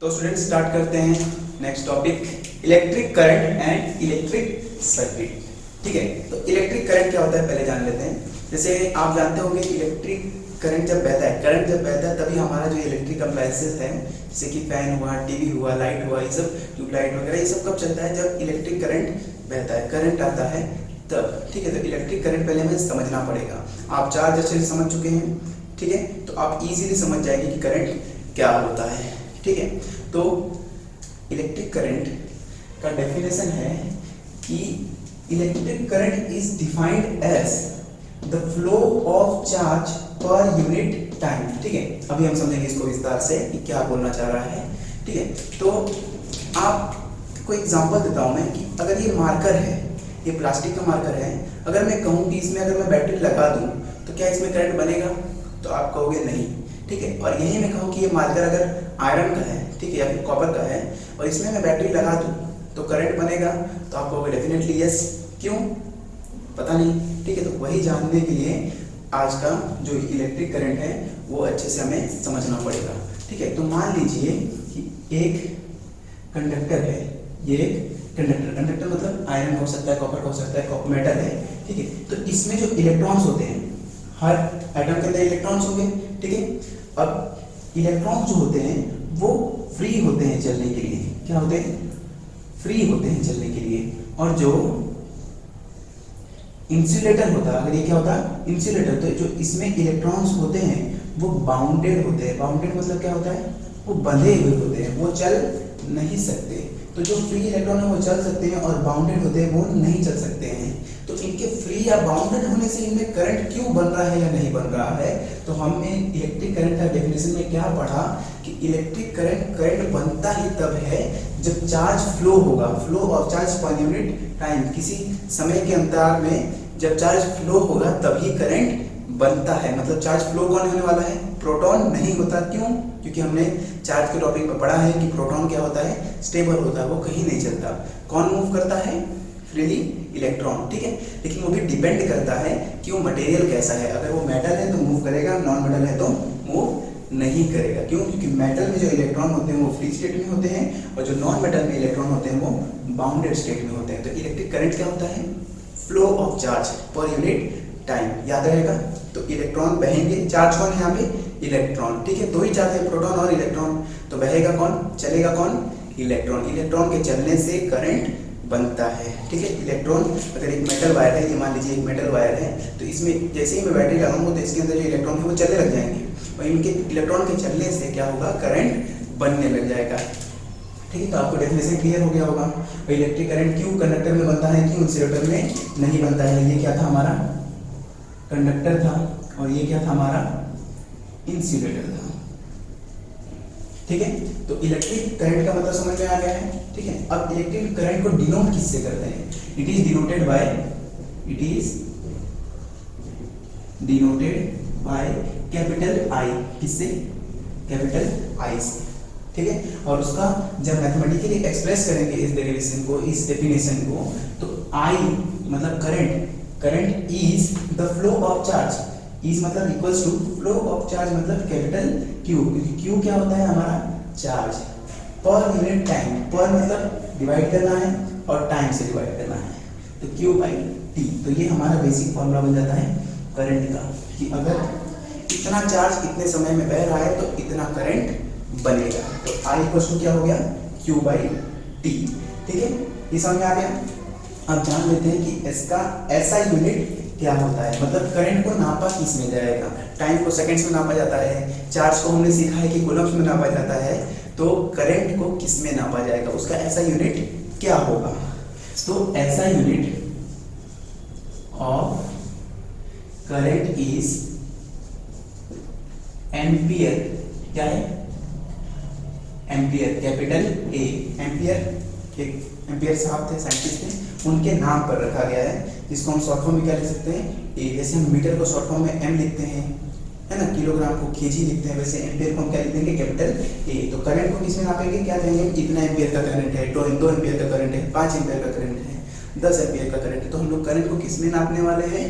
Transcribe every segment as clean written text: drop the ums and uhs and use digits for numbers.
तो student start करते हैं next topic, electric current and electric circuit. ठीक है, तो इलेक्ट्रिक करंट क्या होता है पहले जान लेते हैं। जैसे आप जानते होंगे इलेक्ट्रिक करंट जब बहता है, करंट जब बहता है तभी हमारा जो इलेक्ट्रिक अप्लायंसेस है जैसे कि फैन हुआ, टीवी हुआ, लाइट हुआ, ये सब ट्यूबलाइट वगैरह ये सब कब चलता है, जब इलेक्ट्रिक करंट बहता है, करंट आता है तब। ठीक है, तो इलेक्ट्रिक करंट पहले हमें समझना पड़ेगा। आप चार्ज अच्छे से समझ चुके हैं, ठीक है, तो आप इजीली समझ जाएंगे कि करंट क्या होता है। ठीक है, तो इलेक्ट्रिक करंट का डेफिनेशन है कि electric current is defined as the flow of charge per unit time. ठीक है, अभी हम समझेंगे इसको विस्तार से कि क्या बोलना चाह रहा है। ठीक है, तो आपको एग्जांपल देता हूं मैं कि अगर ये मार्कर है, ये प्लास्टिक का मार्कर है, अगर मैं कहूं कि इसमें अगर मैं बैटरी लगा दूं तो क्या इसमें करंट बनेगा, तो आप कहोगे नहीं। ठीक है, और यही मैं कहूं कि ये मार्कर अगर आयरन का है, ठीक है, या फिर कॉपर का है और इसमें मैं बैटरी लगा दूं तो करंट बनेगा, तो आप कहोगे डेफिनेटली यस। क्यों, पता नहीं। ठीक है, तो वही जानने के लिए आज का जो इलेक्ट्रिक करंट है वो अच्छे से हमें समझना पड़ेगा। ठीक है, तो मान लीजिए कि एक कंडक्टर है, ये एक कंडक्टर मतलब आयरन हो सकता है, कॉपर हो सकता है, मेटल है। ठीक है, तो इसमें जो इलेक्ट्रॉन्स होते हैं, हर एटम के अंदर इलेक्ट्रॉन्स होंगे। ठीक है, अब इलेक्ट्रॉन्स जो होते हैं वो फ्री होते हैं चलने के लिए। क्या होते हैं, फ्री होते हैं चलने के लिए। और जो इंसुलेटर होता है, अगर ये क्या होता है इंसुलेटर, तो जो इसमें इलेक्ट्रॉन्स होते हैं वो बाउंडेड होते हैं। बाउंडेड मतलब क्या होता है, वो बंधे हुए होते हैं, वो चल नहीं सकते। तो जो फ्री इलेक्ट्रॉन है वो चल सकते हैं और बाउंडेड होते हैं वो नहीं चल सकते हैं। तो इनके फ्री या बाउंडेड होने से इनमें करंट क्यों बन रहा है या नहीं बन रहा है, तो हमने इलेक्ट्रिक करंट का डेफिनेशन में क्या पढ़ा कि इलेक्ट्रिक करंट बनता ही तब है जब चार्ज फ्लो होगा, flow of charge per unit time, किसी समय के अंतराल में जब चार्ज फ्लो होगा तभी करंट बनता है। मतलब चार्ज फ्लो कौन होने वाला है, प्रोटॉन नहीं होता। क्यों, क्योंकि हमने चार्ज के टॉपिक में पढ़ा है कि प्रोटॉन क्या होता है, स्टेबल होता है, वो कहीं नहीं चलता। कौन मूव करता है, फ्रीली इलेक्ट्रॉन। ठीक है, लेकिन वो भी डिपेंड करता है कि वो मटेरियल कैसा है। अगर वो मेटल है तो मूव करेगा, नॉन मेटल है तो मूव नहीं करेगा। क्यों, क्योंकि मेटल में जो इलेक्ट्रॉन होते हैं वो फ्री स्टेट में होते हैं और जो नॉन मेटल में इलेक्ट्रॉन होते हैं वो बाउंडेड स्टेट में होते हैं। तो इलेक्ट्रिक करंट क्या होता है, flow of charge per unit time, याद रहेगा। तो इलेक्ट्रॉन बहेंगे, चार्ज कौन है यहाँ पे, इलेक्ट्रॉन। ठीक है, दो ही चार्ज है, प्रोटॉन और इलेक्ट्रॉन। तो बहेगा कौन, चलेगा कौन, इलेक्ट्रॉन। इलेक्ट्रॉन के चलने से करंट बनता है। ठीक है, इलेक्ट्रॉन अगर एक मेटल वायर है, ये मान लीजिए एक मेटल वायर है, तो इसमें जैसे ही मैं बैटरी लगाऊंगा तो इसके अंदर जो इलेक्ट्रॉन है वो चलने लग जाएंगे और इनके इलेक्ट्रॉन के चलने से क्या होगा, करंट बनने लग जाएगा। ठीक है, तो आपको डेफिनेशन क्लियर हो गया होगा। इलेक्ट्रिक करंट क्यों कंडक्टर में बनता है, क्यों इंसुलेटर में नहीं बनता है। ये क्या था, हमारा कंडक्टर था और ये क्या था, हमारा इंसुलेटर था। ठीक है, तो इलेक्ट्रिक करंट का मतलब समझ में आ गया है। ठीक है, अब इलेक्ट्रिक करंट को डिनोट किससे करते हैं, it is denoted by capital I. किससे, कैपिटल आई से। ठीक है, और उसका जब मैथमेटिकली एक्सप्रेस करेंगे इस डेरिवेशन को, इस डेफिनेशन को, तो आई मतलब current is the flow of charge, is मतलब equals to flow of charge मतलब कैपिटल क्यू, क्योंकि क्यू क्या होता है, हमारा चार्ज, पर यूनिट टाइम। पर मतलब डिवाइड करना है और टाइम से डिवाइड करना है, तो क्यू बाई टी। तो ये हमारा बेसिक फॉर्मूला बन जाता है करंट का, कि अगर इतना चार्ज इतने समय में बह रहा है तो इतना करंट बनेगा। तो आई इक्वल्स टू क्या हो गया, क्यू बाई टी। ठीक है, ये समझ में आ गया। अब जान लेते हैं कि इसका ऐसा यूनिट क्या होता है, मतलब करंट को नापा किस में जाएगा। टाइम को सेकंड्स में नापा जाता है, चार्ज को हमने सीखा है कि कूलम्स में नापा जाता है, तो करंट को किस में नापा जाएगा, उसका ऐसा यूनिट क्या होगा। तो ऐसा unit of current is ampere. क्या है, एम्पियर, कैपिटल ए। एम्पियर साहब थे, साइंटिस्ट थे, उनके नाम पर रखा गया है, जिसको हम शॉर्ट फॉर्म में क्या लिख सकते हैं, ए। जैसे हम मीटर को शॉर्ट फॉर्म में एम लिखते हैं, है ना, किलोग्राम को केजी लिखते हैं, वैसे एम्पियर को हम क्या लिख देंगे, कैपिटल ए। तो करंट को किसमें नापेंगे, क्या कहेंगे, इतना एम्पियर का करंट है, 2 एम्पियर का करंट है, 5 एम्पियर का करंट है, 10 एम्पियर का करंट है। तो हम लोग करंट को किसमें नापने वाले हैं,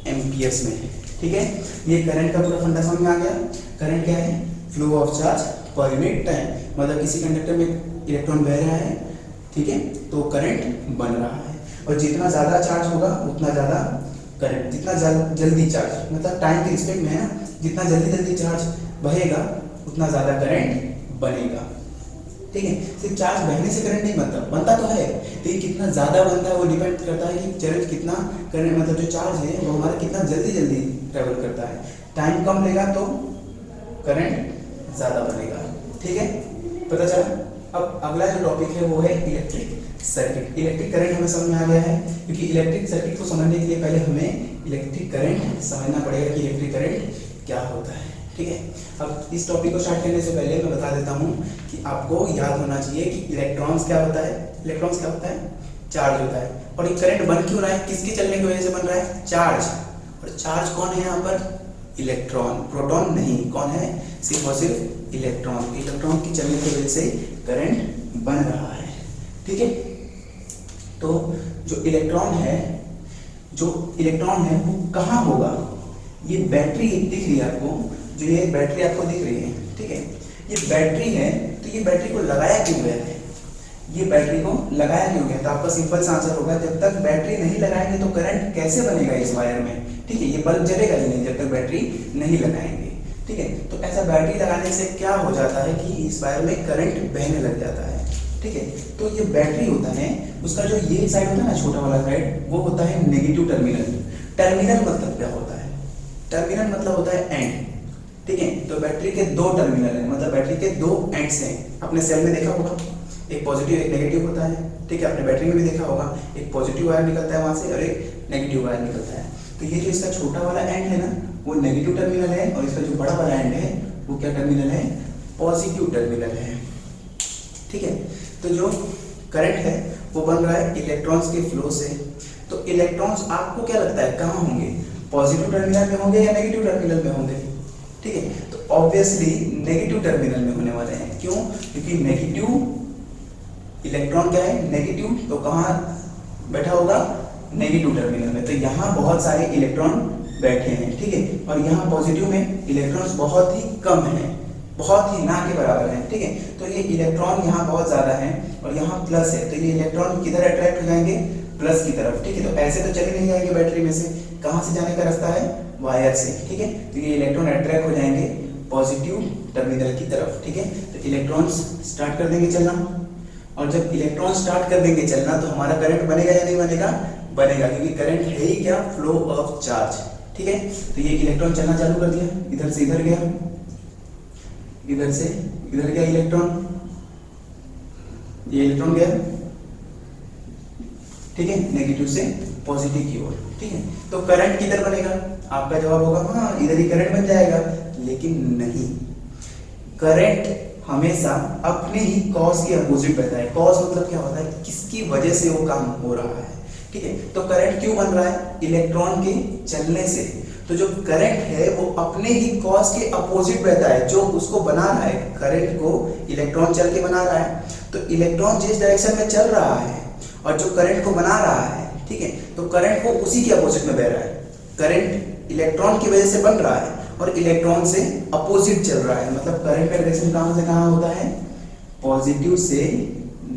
एम्पियर्स में। ठीक है, ये करंट का पूरा फंडा समझ में आ गया। करंट क्या है, flow of charge coordinate time, मतलब किसी कंडक्टर में इलेक्ट्रॉन बह रहा है, ठीक है, तो करंट बन रहा है। और जितना ज़्यादा चार्ज होगा उतना ज़्यादा करंट, जितना जल्दी चार्ज, मतलब टाइम के रिस्पेक्ट में है ना, जितना जल्दी जल्दी चार्ज बहेगा उतना ज़्यादा करंट बनेगा, ठीक है। सिर्फ चार्ज बहने से करंट नहीं बनता, बनता तो है, लेकिन कितना ज़्यादा बनता है वो डिपेंड करता है कि चार्ज कितना करंट, मतलब जो चार्ज है वो हमारा कितना जल्दी जल्दी ट्रेवल करता है। टाइम कम लेगा तो करंट ज़्यादा बनेगा, ठीक है, पता चला। अब अगला जो टॉपिक है वो है इलेक्ट्रिक सर्किट। इलेक्ट्रिक करंट हमें समझ में आ गया है, क्योंकि इलेक्ट्रिक सर्किट को समझने के लिए पहले हमें इलेक्ट्रिक करंट समझना पड़ेगा कि इलेक्ट्रिक करंट क्या होता है, ठीक है। अब इस टॉपिक को स्टार्ट करने से पहले मैं बता देता हूँ कि आपको याद होना चाहिए कि इलेक्ट्रॉन्स क्या होता है। इलेक्ट्रॉन्स क्या होता है? चार्ज होता है। और ये करंट बन क्यों रहा है, किसके चलने की वजह से बन रहा है? चार्ज। और चार्ज कौन है यहाँ पर? इलेक्ट्रॉन, प्रोटॉन नहीं। कौन है? सिर्फ और सिर्फ इलेक्ट्रॉन। इलेक्ट्रॉन की चलने की वजह से करंट बन रहा है, ठीक है। तो जो इलेक्ट्रॉन है वो कहाँ होगा? ये बैटरी दिख रही है आपको, जो ये बैटरी आपको दिख रही है, ठीक है, ये बैटरी है। तो ये बैटरी को लगाया क्यों गया है? ये बैटरी को लगाया क्यों गया? तो आपका सिंपल सा आंसर होगा, जब तक बैटरी नहीं लगाएंगे तो करंट कैसे बनेगा इस वायर में, ठीक है। ये बल्ब जलेगा ही नहीं जब तक बैटरी नहीं लगाएंगे, ठीक है। तो ऐसा बैटरी लगाने से क्या हो जाता है कि इस वायर में करंट बहने लग जाता है, ठीक है। तो ये बैटरी होता है, उसका जो ये साइड होता है ना, छोटा वाला साइड, वो होता है नेगेटिव टर्मिनल। टर्मिनल मतलब क्या होता है? टर्मिनल मतलब होता है एंड, ठीक है। तो बैटरी के दो टर्मिनल हैं, मतलब बैटरी के दो एंड्स हैं। अपने सेल में देखा होगा, एक पॉजिटिव एक नेगेटिव होता है, ठीक है। अपने बैटरी में भी देखा होगा, एक पॉजिटिव वायर निकलता है वहां से और एक नेगेटिव वायर निकलता है। तो ये जो इसका छोटा वाला एंड है ना, वो नेगेटिव टर्मिनल है, और इसका जो बड़ा वाला एंड है वो क्या टर्मिनल है? पॉजिटिव टर्मिनल है, ठीक है। तो जो करंट है वो बन रहा है इलेक्ट्रॉन्स के फ्लो से। तो इलेक्ट्रॉन्स आपको क्या लगता है कहाँ होंगे? पॉजिटिव टर्मिनल में होंगे या नेगेटिव टर्मिनल में होंगे? ठीक है, तो ऑब्वियसली नेगेटिव टर्मिनल में होने वाले हैं। क्यों? क्योंकि नेगेटिव इलेक्ट्रॉन क्या है? नेगेटिव। तो कहाँ बैठा होगा? नेगेटिव टर्मिनल में। तो यहाँ बहुत सारे इलेक्ट्रॉन बैठे हैं, ठीक है। और यहाँ पॉजिटिव में इलेक्ट्रॉन्स बहुत ही कम हैं, बहुत ही ना के बराबर हैं, ठीक है। तो ये इलेक्ट्रॉन यहाँ बहुत ज्यादा है और यहाँ प्लस है, तो ये इलेक्ट्रॉन किधर अट्रैक्ट हो जाएंगे? प्लस की तरफ, ठीक है। तो ऐसे तो चले नहीं जाएंगे बैटरी में से, कहाँ से जाने का रास्ता है? वायर से, ठीक है। तो ये इलेक्ट्रॉन अट्रैक्ट हो जाएंगे पॉजिटिव टर्मिनल की तरफ, ठीक है। तो इलेक्ट्रॉन्स स्टार्ट कर देंगे चलना, और जब इलेक्ट्रॉन स्टार्ट कर देंगे चलना तो हमारा करंट बनेगा या नहीं बनेगा? बनेगा, क्योंकि करंट है ही क्या? फ्लो ऑफ चार्ज, ठीक है। तो ये इलेक्ट्रॉन चलना चालू कर दिया, इधर से इधर गया, इधर से इधर गया इलेक्ट्रॉन, ये इलेक्ट्रॉन गया, ठीक है, नेगेटिव से पॉजिटिव की ओर, ठीक है। तो करंट किधर बनेगा? आपका जवाब होगा हाँ इधर ही करंट बन जाएगा, लेकिन नहीं। करंट हमेशा अपने ही कॉज के अपोजिट बहता है। कॉज मतलब क्या होता है? किसकी वजह से वो काम हो रहा है, ठीक है। तो करंट क्यों बन रहा है? इलेक्ट्रॉन के चलने से। तो जो करंट है वो अपने ही कॉज के अपोजिट बहता है, जो उसको बना रहा है, करंट को इलेक्ट्रॉन चल के बना रहा है। तो इलेक्ट्रॉन जिस डायरेक्शन में चल रहा है और जो करंट को बना रहा है, ठीक है, तो करंट को उसी के अपोजिट में बह रहा है। करंट इलेक्ट्रॉन की वजह से बन रहा है और इलेक्ट्रॉन से अपोजिट चल रहा है, मतलब करंट का डायरेक्शन कहां से कहां होता है? पॉजिटिव से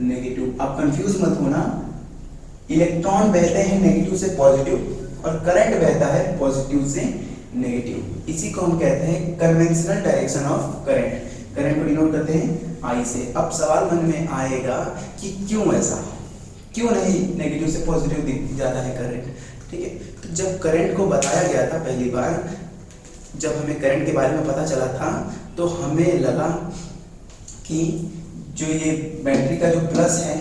नेगेटिव। आप कंफ्यूज मत होना, इलेक्ट्रॉन बहते हैं नेगेटिव से पॉजिटिव और करंट बहता है पॉजिटिव से नेगेटिव। इसी को हम कहते हैं conventional direction of current. Current को डिनोट करते हैं आई से। अब सवाल मन में आएगा कि क्यों ऐसा, क्यों नहीं नेगेटिव से पॉजिटिव जाता है करंट, ठीक है। तो जब करंट को बताया गया था पहली बार, जब हमें करंट के बारे में पता चला था, तो हमें लगा कि जो ये बैटरी का जो प्लस है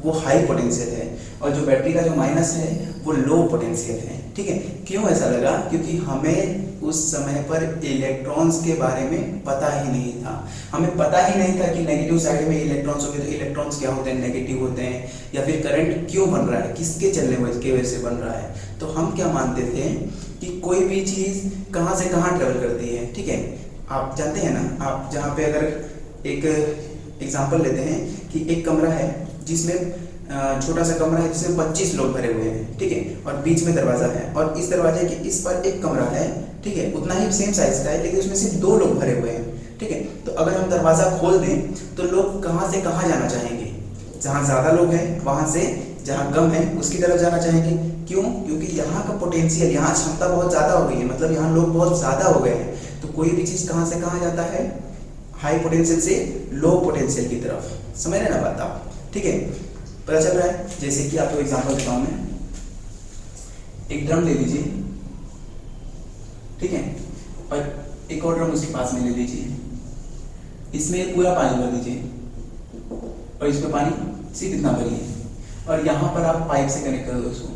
वो हाई पोटेंशियल है और जो बैटरी का जो माइनस है वो लो पोटेंशियल है, ठीक है। क्यों ऐसा लगा? क्योंकि हमें उस समय पर इलेक्ट्रॉन्स के बारे में पता ही नहीं था। हमें पता ही नहीं था कि नेगेटिव साइड में इलेक्ट्रॉन्स होंगे, तो इलेक्ट्रॉन्स क्या होते हैं? नेगेटिव होते हैं, या फिर करंट क्यों बन रहा है, किसके चलने की वजह से बन रहा है। तो हम क्या मानते थे कि कोई भी चीज कहाँ से कहाँ ट्रेवल करती है, ठीक है। आप जानते हैं ना, आप जहाँ पे अगर एक एग्जांपल लेते हैं कि एक कमरा है जिसमें छोटा सा कमरा है जिसमें 25 लोग भरे हुए हैं, ठीक है, और बीच में दरवाजा है और इस दरवाजे के इस पर एक कमरा है, ठीक है, उतना ही सेम साइज का है लेकिन उसमें सिर्फ 2 लोग भरे हुए हैं, ठीक है। तो अगर हम दरवाजा खोल दें तो लोग कहाँ से कहाँ जाना चाहेंगे? जहाँ ज्यादा लोग हैं वहां से जहाँ कम है उसकी तरफ जाना चाहेंगे। क्यों? क्योंकि यहाँ का पोटेंशियल, यहाँ क्षमता बहुत ज्यादा हो गई है, मतलब यहाँ लोग बहुत ज्यादा हो गए हैं। तो कोई भी चीज कहाँ से कहाँ जाता है? हाई पोटेंशियल से लो पोटेंशियल की तरफ। समझ रहे ना बात आप? ठीक है, पता चल रहा है? जैसे कि आपको एग्जांपल देता हूं मैं, एक ड्रम ले लीजिए, ठीक है, और एक और ड्रम उसके पास में ले लीजिए, इसमें पूरा पानी भर दीजिए और इसमें पानी सिर्फ इतना भरिए, और यहाँ पर आप पाइप से कनेक्ट कर दो इसको,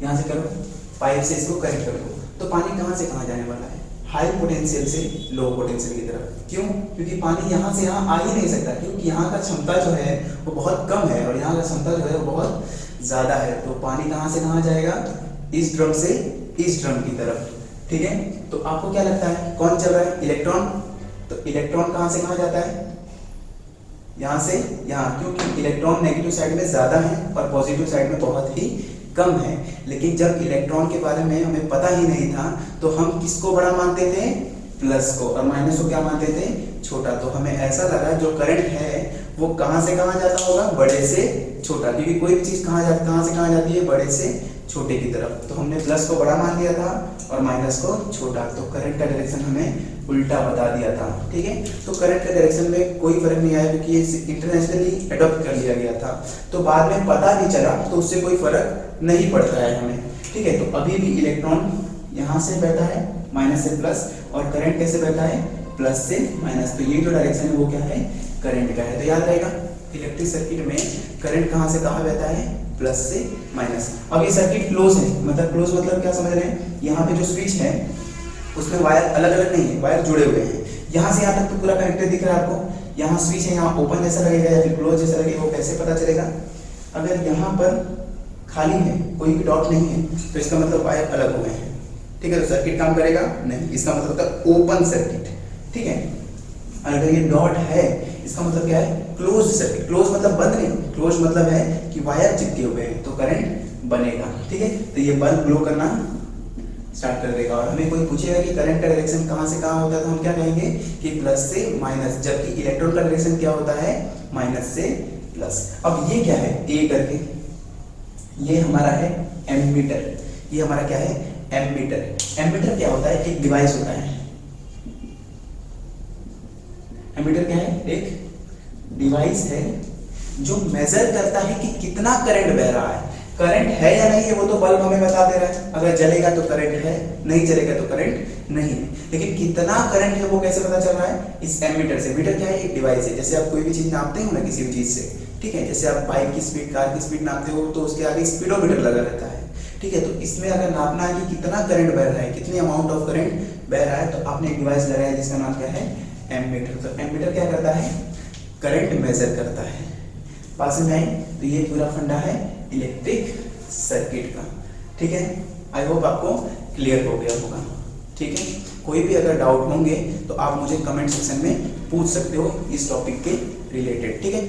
यहाँ से करो, पाइप से इसको कनेक्ट कर दो, तो पानी कहाँ से कहाँ जाने वाला है? हाई पोटेंशियल से लो पोटेंशियल की तरफ। क्यों? क्योंकि पानी यहाँ से यहाँ आ ही नहीं सकता, क्योंकि यहाँ का क्षमता जो है वो बहुत कम है और यहाँ का क्षमता जो है वो बहुत ज्यादा है। तो पानी कहाँ से कहाँ जाएगा? इस ड्रम से इस ड्रम की तरफ। ठीक है, तो आपको क्या लगता है कौन चल रहा है? इलेक्ट्रॉन। तो इलेक्ट्रॉन कहाँ से कहाँ जाता है? यहाँ से यहाँ, क्योंकि इलेक्ट्रॉन नेगेटिव साइड में ज्यादा है और पॉजिटिव साइड में बहुत ही कम है। लेकिन जब इलेक्ट्रॉन के बारे में हमें पता ही नहीं था तो हम किसको बड़ा मानते थे? प्लस को, और माइनस को क्या मानते थे? छोटा। तो हमें ऐसा लगा जो करंट है वो कहाँ से कहाँ जाता होगा? बड़े से छोटा, क्योंकि कोई भी चीज कहाँ से कहाँ जाती है? बड़े से छोटे की तरफ। तो हमने प्लस को बड़ा मान लिया था और माइनस को छोटा। तो करंट का डायरेक्शन हमें उल्टा बता दिया था। ठीक है, तो करंट के डायरेक्शन में कोई फर्क नहीं आया क्योंकि ये इंटरनेशनली अडॉप्ट कर लिया गया था। तो बाद में पता भी चला तो उससे कोई फर्क नहीं पड़ता है हमें। ठीक है, तो अभी भी इलेक्ट्रॉन यहाँ से बहता है माइनस से प्लस, और करंट कैसे बहता है? प्लस से माइनस। तो ये जो डायरेक्शन है वो क्या है? करंट का है। तो याद रहेगा इलेक्ट्रिक सर्किट में करंट कहाँ से कहाँ बहता है? प्लस से माइनस। अब ये सर्किट क्लोज है, मतलब क्लोज मतलब क्या समझ रहे हैं? यहाँ पे जो स्विच है उसमें वायर अलग अलग नहीं है, वायर जुड़े हुए हैं। यहाँ से यहाँ तक तो पूरा कनेक्टेड दिख रहा है आपको। यहाँ स्विच है, यहाँ ओपन जैसा लगेगा या फिर क्लोज जैसा लगेगा, वो कैसे पता चलेगा? अगर यहाँ पर खाली है, कोई भी डॉट नहीं है, तो इसका मतलब वायर अलग हो गए हैं। ठीक है, तो सर्किट काम करेगा नहीं, इसका मतलब होता है ओपन सर्किट। ठीक है, और अगर ये डॉट है इसका मतलब क्या है? Close circuit. क्लोज मतलब बंद नहीं, क्लोज मतलब है कि वायर चिपके हुए हैं तो करंट बनेगा। ठीक है, तो ये बल्ब ग्लो करना स्टार्ट कर देगा। और हमें कोई पूछेगा कि करंट का डायरेक्शन कहाँ से कहाँ होता है तो हम क्या कहेंगे कि प्लस से माइनस, जबकि इलेक्ट्रॉन का डायरेक्शन क्या होता है? माइनस से प्लस। अब ये क्या है? ए करके ये हमारा है एमीटर। ये हमारा क्या है? एमीटर। एमीटर क्या होता है? एक डिवाइस होता है। एमीटर क्या है? एक डिवाइस है जो मेजर करता है कि कितना करंट बह रहा है। करंट है या नहीं है वो तो बल्ब हमें बता दे रहा है। अगर जलेगा तो करंट है, नहीं जलेगा तो करंट नहीं है। लेकिन कितना करंट है वो कैसे पता चल रहा है? इस एमीटर से। मीटर क्या है? एक डिवाइस है। जैसे आप कोई भी चीज नापते हो ना किसी भी चीज से, ठीक है, जैसे आप बाइक की स्पीड, कार की स्पीड नापते हो तो उसके आगे स्पीडोमीटर लगा रहता है। ठीक है, तो इसमें अगर नापना है कि कितना करंट बह रहा है, कितनी अमाउंट ऑफ करंट बह रहा है, तो आपने एक डिवाइस लगाया जिसका नाम क्या है? एमीटर। तो एमीटर क्या करता है? करंट मेजर करता है। पास में आए तो ये पूरा फंडा है इलेक्ट्रिक सर्किट का। ठीक है, आई होप आपको क्लियर हो गया होगा। ठीक है, कोई भी अगर डाउट होंगे तो आप मुझे कमेंट सेक्शन में पूछ सकते हो इस टॉपिक के रिलेटेड। ठीक है।